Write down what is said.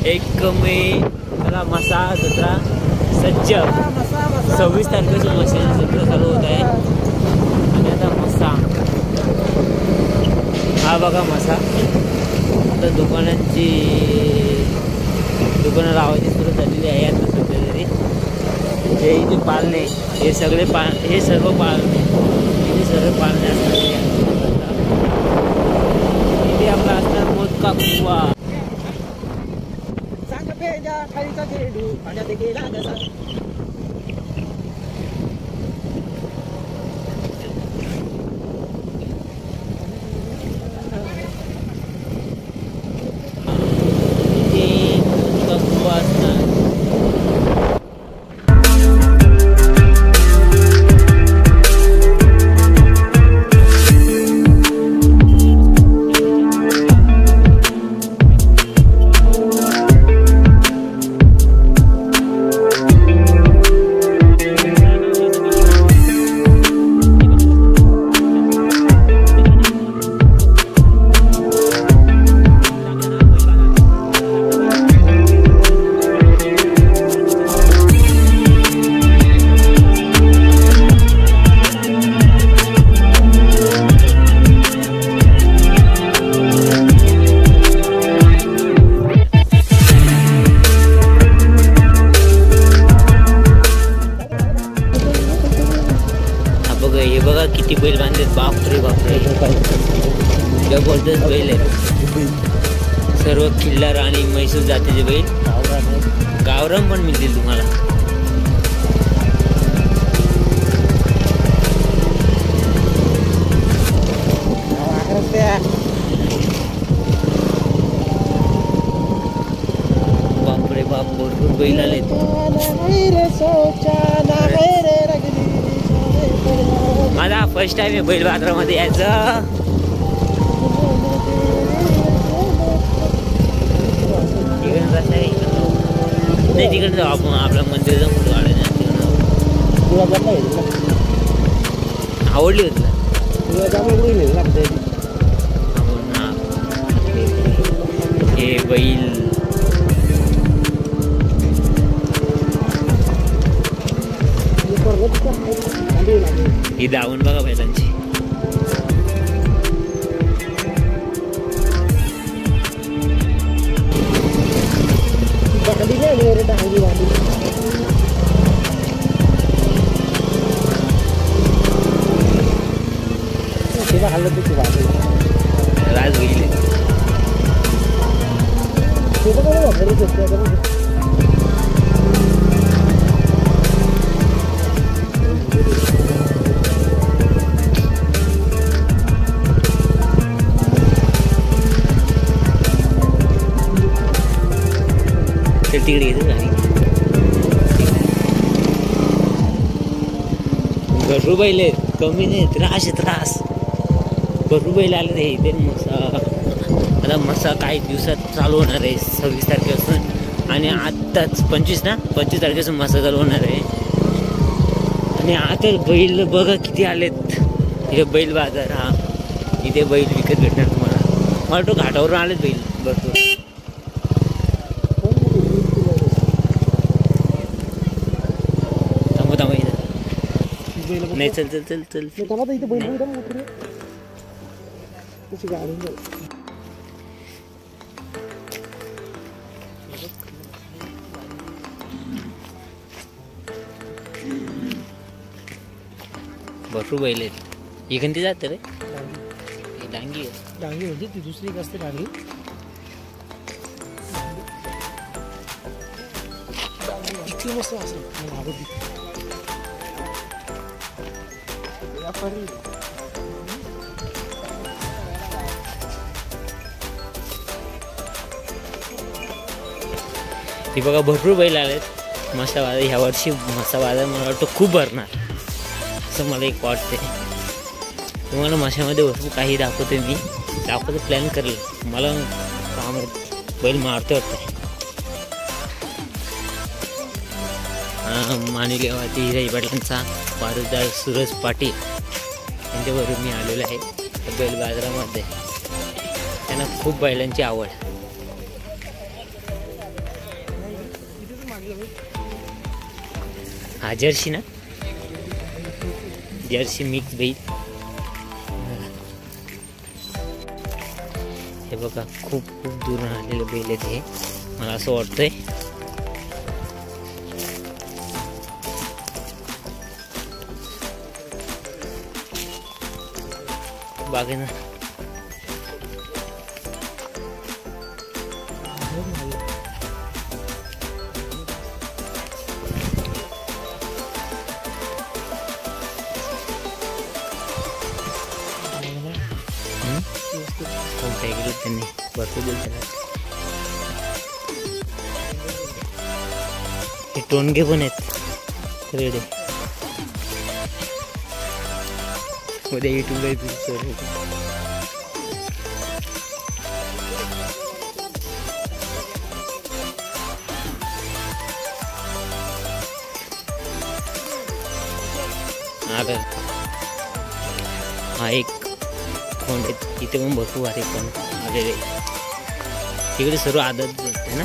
1 मे मला मसा जत्रा सज्ज 26 तारखेपासून मशाची जत्रा चालू होत आहे. आणि आता मसा हा बघा मसा. आता दुकानं लावायची सुरू झालेली आहे आता सध्या तरी. हे इथे पाळणे हे सर्व पाळणे असणार. इथे आपला असणार मोदका कुवा. हे बघा किती बैल बांधलेत. बापरे बापरे जबरदस्त बैल आहे. सर्व खिल्लार आणि म्हैसूर जातीचे बैल. गावरान पण मिळतील तुम्हाला. बापरे बाप भरपूर बैल आलेत. माझा फर्स्ट टाइम आहे बैल बाजारामध्ये यायचं. नाही तिकडे जाऊ आपण. आपल्या मंदिर जाऊन फोटो काढायला. आवडली होती हे बैल. ही दावण बघा बैलांची. राज बैल तिकडे येतो गाडी. भरपूर बैल आहेत. कमी नाही. त्रास भरपूर बैल आले रे इथे. आता मसा काही दिवसात चालू होणार आहे 26 तारखेपासून. आणि आत्ताच 25 तारखेपासून मसा चालू होणार आहे. आणि आता बैल बघा किती आलेत. हे बैल बाजार. हा इथे बैल विकत भेटणार तुम्हाला. मला तो घाटावरून आलेत बैल भरपूर. नाही चल भरपूर बैल आहेत. ही कोणती जाते रे? डांगी म्हणजे ती दुसरी एक असते डांगी. किती मस्त असेल. ती बघा भरपूर बैल आलेत. मसा बाजार ह्या वर्षी मसा बाजार मला वाटतं खूप भरणार असं मला एक वाटते. तुम्हाला माशामध्ये भरपूर काही दाखवते मी. प्लॅन करेल. मला काम बैल मारते वाटतं. माणिलेवाती हिराई पाटलांचा वारसदार सूरज पाटील यांच्याबरोबर मी आलेलो आहे बैल बाजारामध्ये. त्यांना खूप बैलांची आवड. हा जर्सी ना, जर्सी मिक्स बैल. हे बघा खूप खूप दूरून आलेले बैल आहेत हे, मला असं वाटतंय. बागे ना कोणत्या गेले त्यांनी भरपूर दिवस. हे टोनगे पण आहेत रेडे. उद्या युट्यूबला येतील. हा एक कोण इथे पण भरपूर आहे पण आलेले. तिकडे सर्व आदत आहे ना.